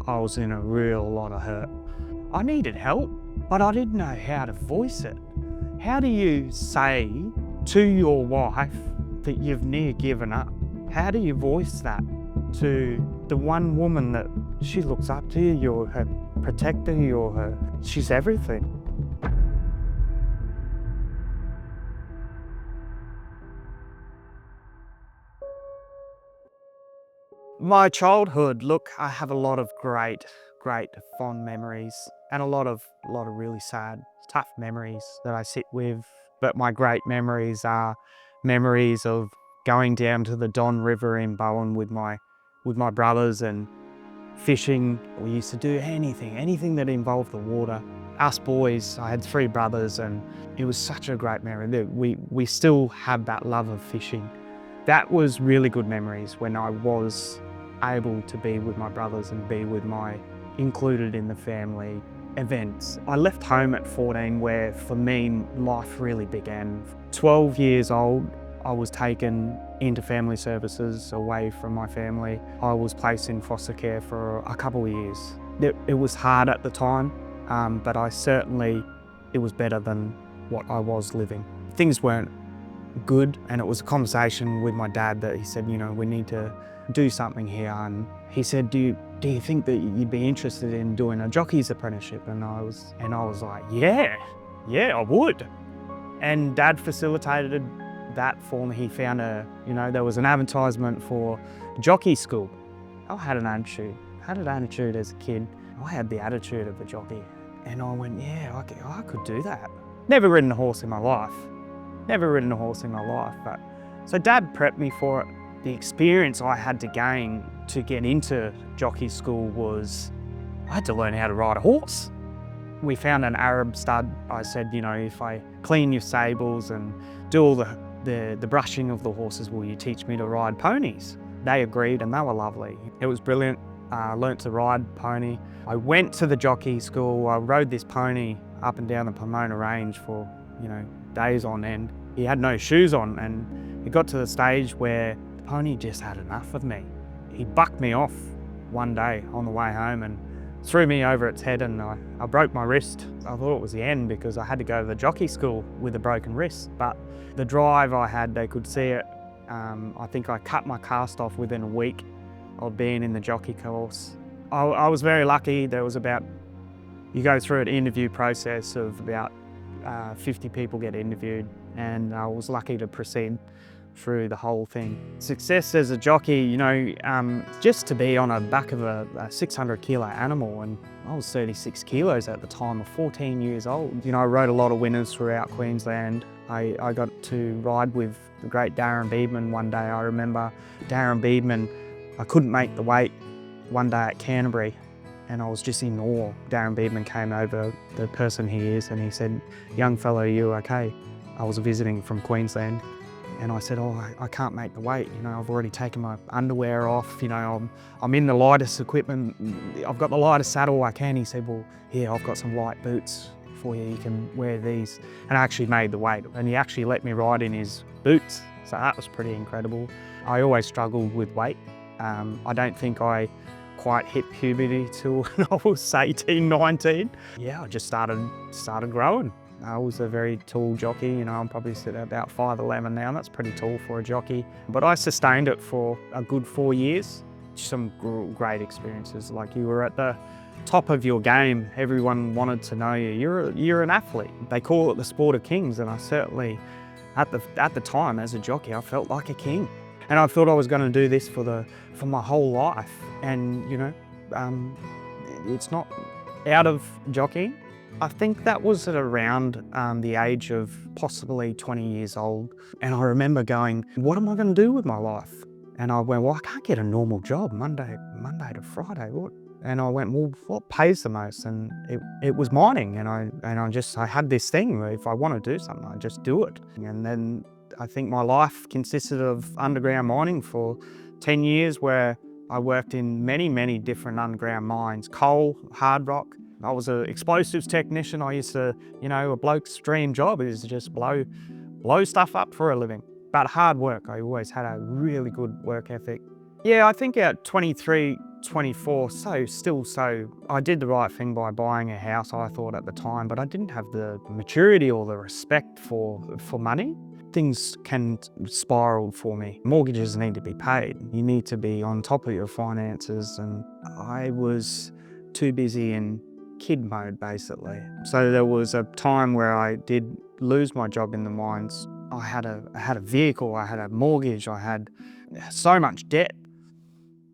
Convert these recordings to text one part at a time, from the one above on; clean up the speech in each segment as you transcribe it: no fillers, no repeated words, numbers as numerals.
I was in a real lot of hurt. I needed help, but I didn't know how to voice it. How do you say to your wife that you've near given up? How do you voice that to the one woman that she looks up to you? You're her protector, she's everything. My childhood, look, I have a lot of great fond memories and a lot of really sad, tough memories that I sit with. But my great memories are memories of going down to the Don River in Bowen with my brothers and fishing. We used to do anything that involved the water. Us boys, I had three brothers, and it was such a great memory. We still have that love of fishing. That was really good memories when I was able to be with my brothers and be with my included in the family events. I left home at 14 where for me life really began. 12 years old, I was taken into family services away from my family. I was placed in foster care for a couple of years. It was hard at the time, but it was better than what I was living. Things weren't good, and it was a conversation with my dad that he said, we need to do something here. And he said, do you think that you'd be interested in doing a jockey's apprenticeship? And I was like, yeah, I would. And Dad facilitated that for me. He found there was an advertisement for jockey school. I had an attitude as a kid. I had the attitude of a jockey. And I went, yeah, I could do that. Never ridden a horse in my life. But so Dad prepped me for it. The experience I had to gain to get into jockey school was I had to learn how to ride a horse. We found an Arab stud. I said, if I clean your stables and do all the brushing of the horses, will you teach me to ride ponies? They agreed, and they were lovely. It was brilliant. I learnt to ride pony. I went to the jockey school. I rode this pony up and down the Pomona Range for, days on end. He had no shoes on, and it got to the stage where the pony just had enough of me. He bucked me off one day on the way home and threw me over its head, and I broke my wrist. I thought it was the end because I had to go to the jockey school with a broken wrist. But the drive I had, they could see it. I think I cut my cast off within a week of being in the jockey course. I was very lucky. You go through an interview process of about 50 people get interviewed, and I was lucky to proceed through the whole thing. Success as a jockey, just to be on the back of a 600 kilo animal, and I was 36 kilos at the time of 14 years old. I rode a lot of winners throughout Queensland. I got to ride with the great Darren Beedman one day. I remember Darren Beedman, I couldn't make the weight one day at Canterbury, and I was just in awe. Darren Beedman came over, the person he is, and he said, "Young fellow, you okay?" I was visiting from Queensland, and I said, I can't make the weight. I've already taken my underwear off. I'm in the lightest equipment. I've got the lightest saddle I can. He said, well, here, I've got some light boots for you. You can wear these. And I actually made the weight, and he actually let me ride in his boots. So that was pretty incredible. I always struggled with weight. I don't think I quite hit puberty till I was 18, 19. Yeah, I just started growing. I was a very tall jockey. I'm probably sitting at about 5'11" now. That's pretty tall for a jockey. But I sustained it for a good 4 years. Some great experiences. Like, you were at the top of your game. Everyone wanted to know you. You're an athlete. They call it the sport of kings, and I certainly, at the time as a jockey, I felt like a king. And I thought I was going to do this for my whole life. And it's not out of jockeying. I think that was at around the age of possibly 20 years old. And I remember going, what am I going to do with my life? And I went, well, I can't get a normal job Monday to Friday. What? And I went, well, what pays the most? And it was mining. And I had this thing where if I want to do something, I just do it. And then I think my life consisted of underground mining for 10 years, where I worked in many, many different underground mines, coal, hard rock. I was an explosives technician. I used to, a bloke's dream job is to just blow stuff up for a living. But hard work. I always had a really good work ethic. Yeah, I think at 23, 24, I did the right thing by buying a house, I thought at the time, but I didn't have the maturity or the respect for money. Things can spiral for me. Mortgages need to be paid. You need to be on top of your finances, and I was too busy in kid mode, basically. So there was a time where I did lose my job in the mines. I had a vehicle, I had a mortgage, I had so much debt.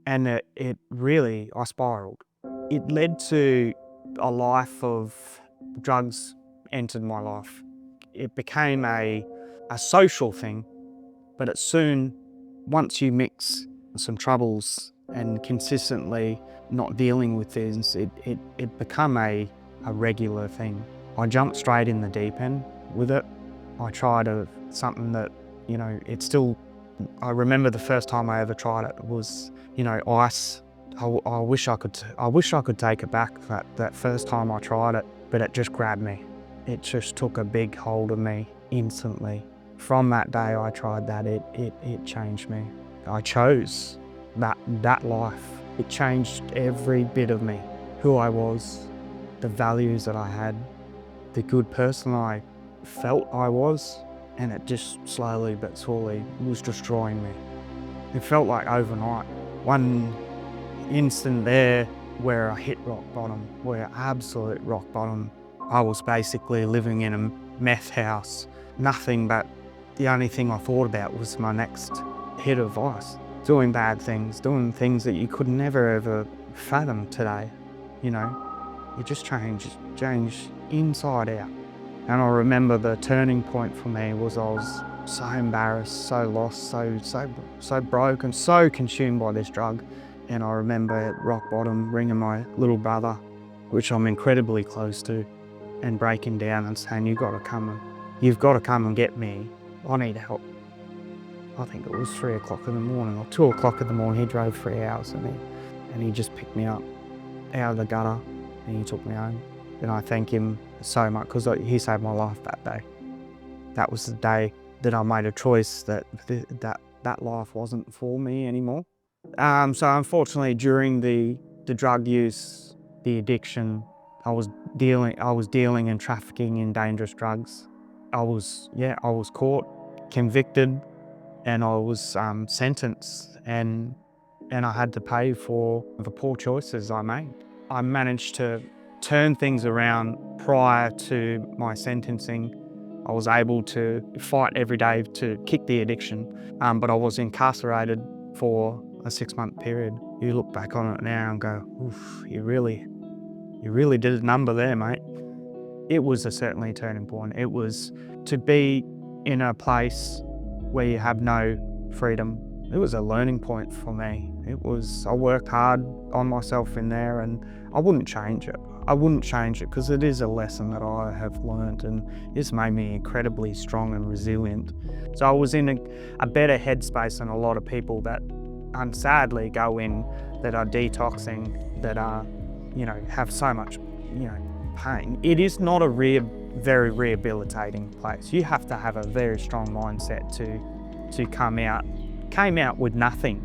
And it really, I spiraled. It led to a life of drugs entered my life. It became a social thing, but it soon, once you mix some troubles and consistently not dealing with things, it became a regular thing. I jumped straight in the deep end with it. I tried something that, it's still, I remember the first time I ever tried it was, ice. I wish I could take it back that first time I tried it, but it just grabbed me. It just took a big hold of me instantly. From that day I tried that, it changed me. I chose that life. It changed every bit of me, who I was, the values that I had, the good person I felt I was, and it just slowly but surely was destroying me. It felt like overnight. One instant there where I hit rock bottom, where absolute rock bottom. I was basically living in a meth house. Nothing but the only thing I thought about was my next hit of ice. Doing bad things, doing things that you could never ever fathom today. You just change inside out. And I remember the turning point for me was I was so embarrassed, so lost, so broken, so consumed by this drug. And I remember at rock bottom ringing my little brother, which I'm incredibly close to, and breaking down and saying, you've got to come and get me. I need help. I think it was 3 o'clock in the morning or 2 o'clock in the morning. He drove 3 hours and he just picked me up out of the gutter and he took me home. And I thank him so much because he saved my life that day. That was the day that I made a choice that life wasn't for me anymore. So unfortunately, during the drug use, the addiction, I was dealing and trafficking in dangerous drugs. I was caught, convicted, and I was sentenced, and I had to pay for the poor choices I made. I managed to turn things around prior to my sentencing. I was able to fight every day to kick the addiction, but I was incarcerated for a 6-month period. You look back on it now and go, oof, you really did a number there, mate. It was certainly a turning point. It was to be in a place where you have no freedom. It was a learning point for me. I worked hard on myself in there and I wouldn't change it. I wouldn't change it because it is a lesson that I have learned and it's made me incredibly strong and resilient. So I was in a better headspace than a lot of people that sadly go in, that are detoxing, that are, have so much, pain. It is not a very rehabilitating place. You have to have a very strong mindset to come out. Came out with nothing.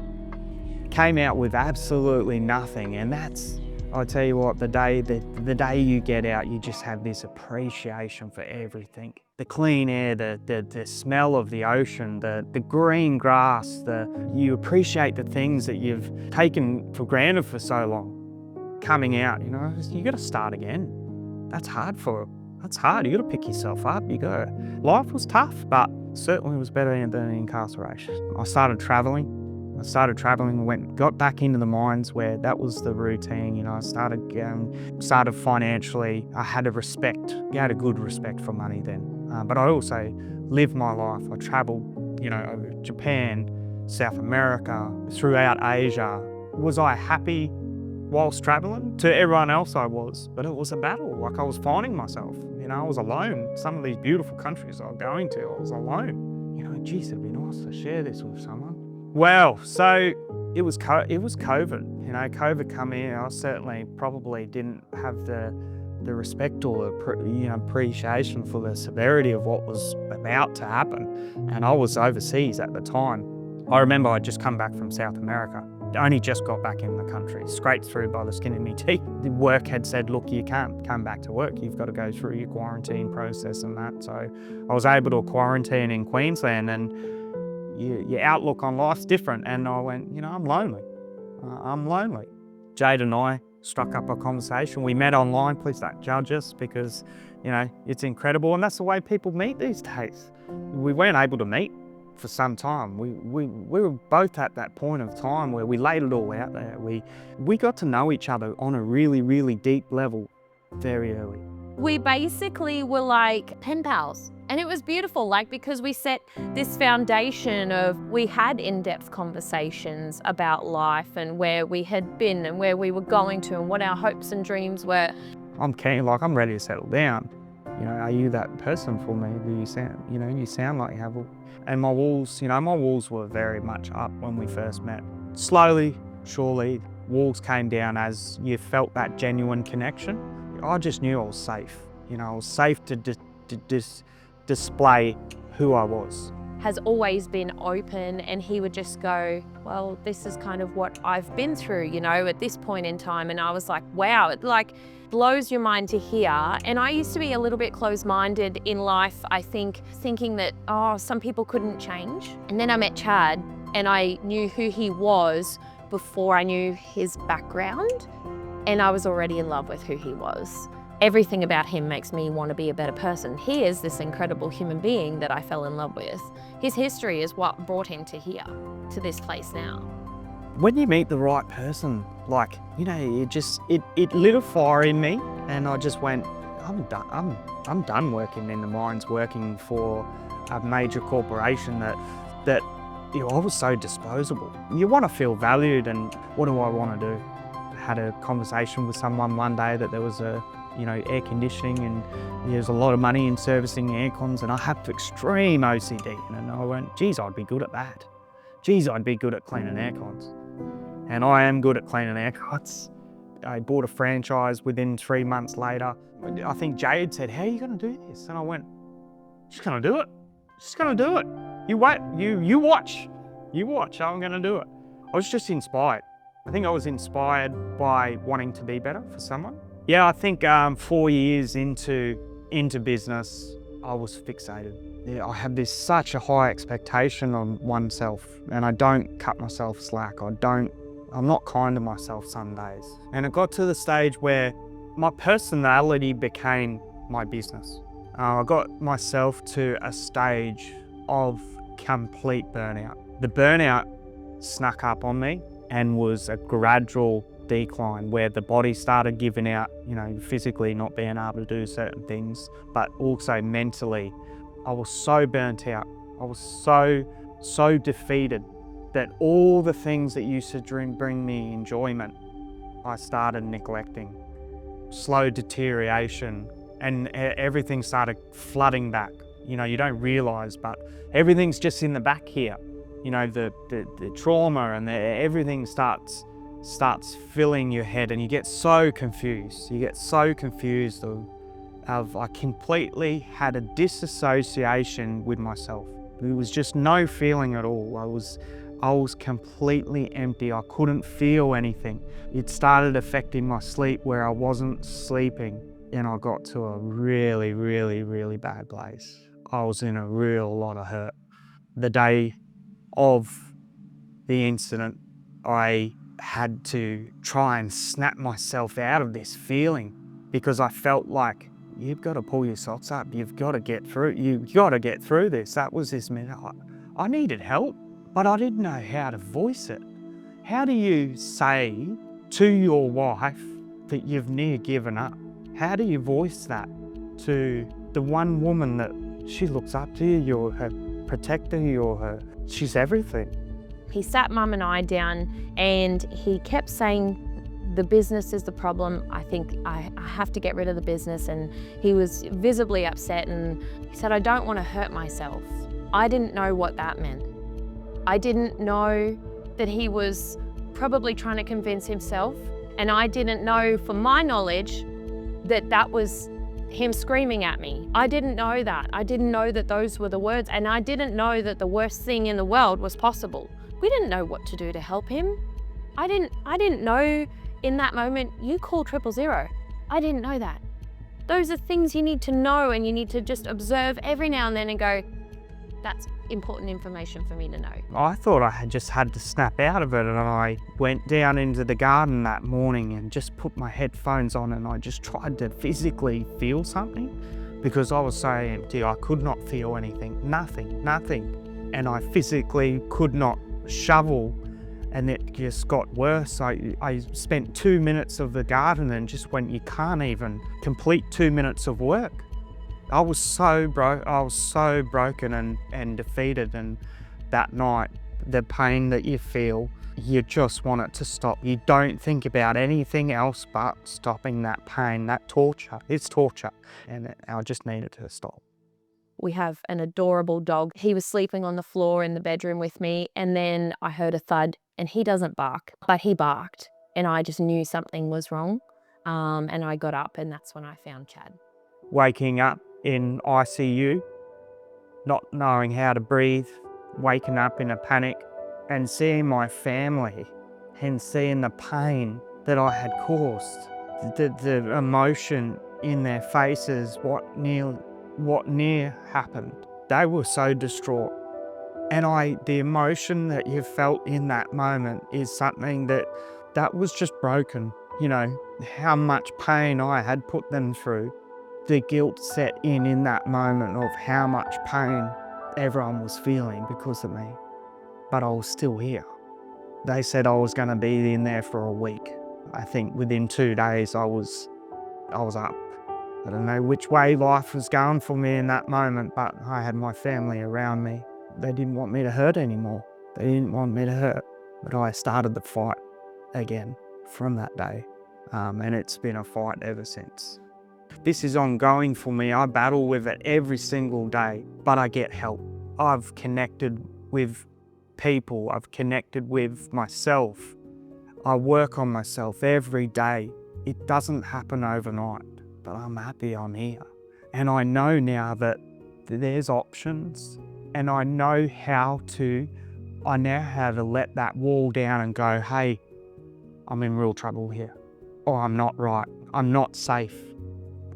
Came out with absolutely nothing, and that's, I tell you what, the day you get out, you just have this appreciation for everything. The clean air, the smell of the ocean, the green grass, you appreciate the things that you've taken for granted for so long. Coming out, you got to start again. That's hard. You got to pick yourself up. Life was tough, but certainly was better than incarceration. I started traveling, got back into the mines where that was the routine. I started financially. I had a good respect for money then. But I also lived my life. I traveled, over Japan, South America, throughout Asia. Was I happy whilst traveling? To everyone else I was, but it was a battle. Like I was finding myself, I was alone. Some of these beautiful countries I was going to, I was alone. Geez, it'd be nice to share this with someone. Well, so it was COVID. COVID come in. I certainly probably didn't have the respect or appreciation for the severity of what was about to happen. And I was overseas at the time. I remember I'd just come back from South America. I only just got back in the country, scraped through by the skin of my teeth. The work had said, look, you can't come back to work. You've got to go through your quarantine process and that. So I was able to quarantine in Queensland, and your outlook on life's different. And I went, I'm lonely. I'm lonely. Jade and I struck up a conversation. We met online. Please don't judge us, because, it's incredible. And that's the way people meet these days. We weren't able to meet for some time. We were both at that point of time where we laid it all out there. We got to know each other on a really, really deep level very early. We basically were like pen pals, and it was beautiful, because we set this foundation of, we had in-depth conversations about life and where we had been and where we were going to and what our hopes and dreams were. I'm keen, I'm ready to settle down. Are you that person for me? Do you sound, you sound like you have. And my walls were very much up when we first met. Slowly, surely, walls came down as you felt that genuine connection. I just knew I was safe. I was safe to display who I was. Has always been open, and he would just go, well, this is kind of what I've been through, at this point in time. And I was like, wow, it blows your mind to hear. And I used to be a little bit closed-minded in life, I think, thinking that, some people couldn't change. And then I met Chad, and I knew who he was before I knew his background. And I was already in love with who he was. Everything about him makes me want to be a better person. He is this incredible human being that I fell in love with. His history is what brought him to here, to this place now. When you meet the right person, it lit a fire in me, and I just went, I'm done working in the mines, working for a major corporation that I was so disposable. You want to feel valued, and what do I want to do? I had a conversation with someone one day that there was air conditioning, and there's a lot of money in servicing aircons, and I have extreme OCD. And I went, geez, I'd be good at that. Geez, I'd be good at cleaning aircons. And I am good at cleaning aircons. I bought a franchise within 3 months later. I think Jade said, how are you going to do this? And I went, she's going to do it. She's going to do it. You wait, you watch. You watch, I'm going to do it. I was just inspired. I think I was inspired by wanting to be better for someone. Yeah, I think 4 years into business, I was fixated. Yeah, I have such a high expectation on oneself, and I don't cut myself slack. I'm not kind to myself some days. And it got to the stage where my personality became my business. I got myself to a stage of complete burnout. The burnout snuck up on me and was a gradual decline where the body started giving out, physically not being able to do certain things, but also mentally. I was so burnt out. I was so defeated that all the things that used to bring me enjoyment, I started neglecting. Slow deterioration, and everything started flooding back. You don't realise, but everything's just in the back here. The trauma and everything starts filling your head, and you get so confused. I completely had a disassociation with myself. There was just no feeling at all. I was completely empty. I couldn't feel anything. It started affecting my sleep where I wasn't sleeping, and I got to a really, really, really bad place. I was in a real lot of hurt. The day of the incident, I had to try and snap myself out of this feeling, because I felt like, you've got to pull your socks up. You've got to get through. You've got to get through this. That was this minute. I needed help, but I didn't know how to voice it. How do you say to your wife that you've near given up? How do you voice that to the one woman that she looks up to you? You're her protector. She's everything. He sat Mum and I down, and he kept saying, the business is the problem. I think I have to get rid of the business. And he was visibly upset, and he said, I don't want to hurt myself. I didn't know what that meant. I didn't know that he was probably trying to convince himself, and I didn't know, from my knowledge, that was him screaming at me. I didn't know that. I didn't know that those were the words, and I didn't know that the worst thing in the world was possible. We didn't know what to do to help him. I didn't know in that moment, you call 000. I didn't know that. Those are things you need to know, and you need to just observe every now and then and go, that's important information for me to know. I thought I had to snap out of it, and I went down into the garden that morning and just put my headphones on, and I just tried to physically feel something because I was so empty. I could not feel anything, nothing. And I physically could not shovel, and it just got worse. I spent 2 minutes of the garden and just went, you can't even complete 2 minutes of work. I was so broken and defeated, and that night, the pain that you feel, you just want it to stop. You don't think about anything else but stopping that pain, that torture. It's torture, and I just needed to stop. We have an adorable dog. He was sleeping on the floor in the bedroom with me, and then I heard a thud, and he doesn't bark, but he barked, and I just knew something was wrong, and I got up, and that's when I found Chad. Waking up in ICU, not knowing how to breathe, waking up in a panic, and seeing my family and seeing the pain that I had caused, the emotion in their faces, what near happened. They were so distraught. And the emotion that you felt in that moment is something that was just broken. You know, how much pain I had put them through. The guilt set in that moment of how much pain everyone was feeling because of me. But I was still here. They said I was going to be in there for a week. I think within 2 days I was up. I don't know which way life was going for me in that moment, but I had my family around me. They didn't want me to hurt anymore. They didn't want me to hurt. But I started the fight again from that day. And it's been a fight ever since. This is ongoing for me. I battle with it every single day, but I get help. I've connected with people. I've connected with myself. I work on myself every day. It doesn't happen overnight, but I'm happy I'm here. And I know now that there's options, and I know how to let that wall down and go, hey, I'm in real trouble here. Or I'm not right. I'm not safe.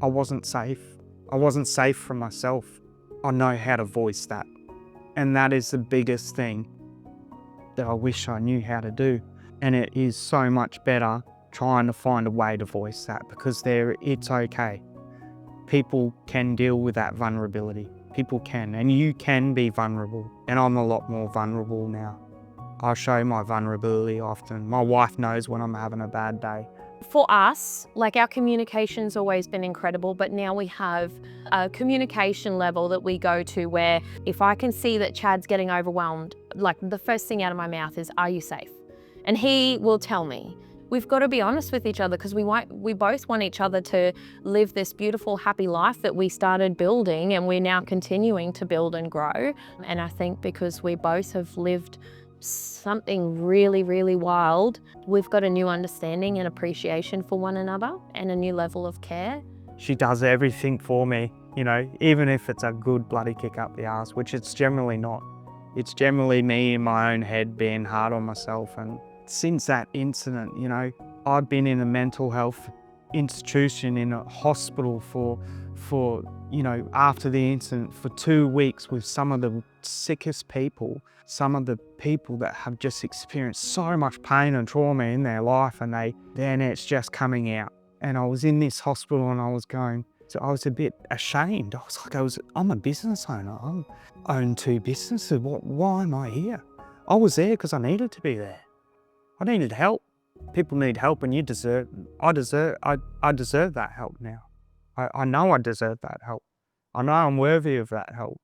I wasn't safe. I wasn't safe for myself. I know how to voice that. And that is the biggest thing that I wish I knew how to do. And it is so much better trying to find a way to voice that, because it's okay. People can deal with that vulnerability. People can, and you can be vulnerable. And I'm a lot more vulnerable now. I show my vulnerability often. My wife knows when I'm having a bad day. For us, like, our communication's always been incredible, but now we have a communication level that we go to where if I can see that Chad's getting overwhelmed, like, the first thing out of my mouth is, are you safe? And he will tell me. We've got to be honest with each other, because we both want each other to live this beautiful, happy life that we started building, and we're now continuing to build and grow. And I think because we both have lived something really, really wild, we've got a new understanding and appreciation for one another, and a new level of care. She does everything for me, you know, even if it's a good bloody kick up the arse, which it's generally not. It's generally me in my own head being hard on myself. And since that incident, you know, I've been in a mental health institution, in a hospital for you know, after the incident, for 2 weeks with some of the sickest people, some of the people that have just experienced so much pain and trauma in their life, and then it's just coming out. And I was in this hospital and I was a bit ashamed. I was like, I'm a business owner. I own 2 businesses. Why am I here? I was there because I needed to be there. I needed help. People need help, and I deserve that help now. I know I deserve that help. I know I'm worthy of that help.